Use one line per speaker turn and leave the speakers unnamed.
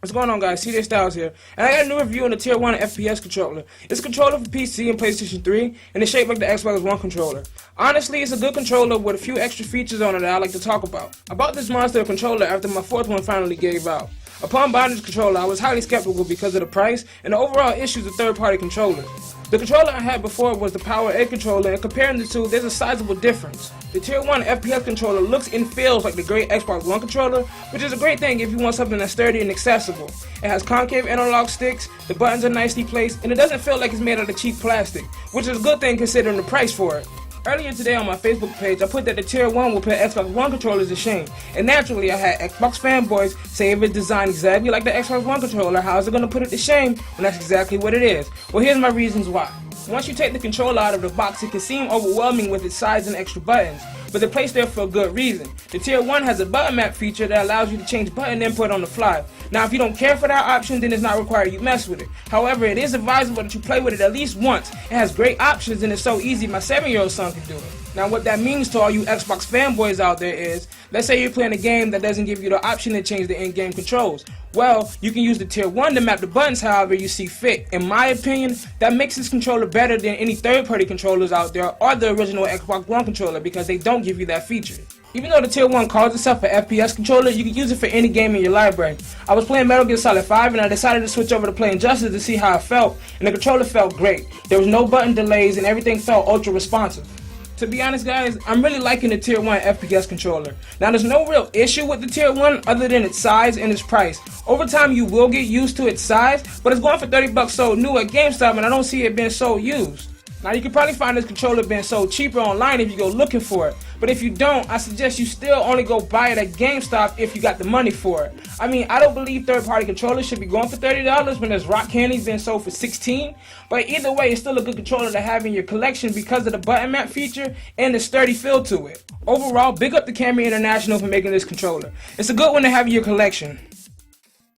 What's going on, guys? CJ Styles here, and I got a new review on the Tier 1 FPS controller. It's a controller for PC and PlayStation 3, and it's shaped like the Xbox One controller. Honestly, it's a good controller with a few extra features on it that I like to talk about. I bought this monster controller after my fourth one finally gave out. Upon buying this controller, I was highly skeptical because of the price and the overall issues of third-party controllers. The controller I had before was the Power 8 controller, and comparing the two, there's a sizable difference. The Tier 1 FPS controller looks and feels like the great Xbox One controller, which is a great thing if you want something that's sturdy and accessible. It has concave analog sticks, the buttons are nicely placed, and it doesn't feel like it's made out of cheap plastic, which is a good thing considering the price for it. Earlier today on my Facebook page, I put that the Tier 1 will put Xbox One controllers to shame, and naturally I had Xbox fanboys say if it's designed exactly like the Xbox One controller, how is it going to put it to shame when that's exactly what it is? Well, here's my reasons why. Once you take the controller out of the box, it can seem overwhelming with its size and extra buttons, but they're placed there for a good reason. The Tier 1 has a button map feature that allows you to change button input on the fly. Now, if you don't care for that option, then it's not required you mess with it. However, it is advisable that you play with it at least once. It has great options and it's so easy my 7-year-old son can do it. Now, what that means to all you Xbox fanboys out there is, let's say you're playing a game that doesn't give you the option to change the in-game controls. Well, you can use the Tier 1 to map the buttons however you see fit. In my opinion, that makes this controller better than any third-party controllers out there or the original Xbox One controller because they don't give you that feature. Even though the Tier 1 calls itself an FPS controller, you can use it for any game in your library. I was playing Metal Gear Solid 5 and I decided to switch over to playing Injustice to see how it felt, and the controller felt great. There was no button delays and everything felt ultra responsive. To be honest, guys, I'm really liking the Tier 1 FPS controller. Now, there's no real issue with the Tier 1 other than its size and its price. Over time, you will get used to its size, but it's going for $30 sold new at GameStop, and I don't see it being sold used. Now, you can probably find this controller being sold cheaper online if you go looking for it. But if you don't, I suggest you still only go buy it at GameStop if you got the money for it. I mean, I don't believe third-party controllers should be going for $30 when there's rock candies being sold for $16. But either way, it's still a good controller to have in your collection because of the button map feature and the sturdy feel to it. Overall, big up to Camry International for making this controller. It's a good one to have in your collection.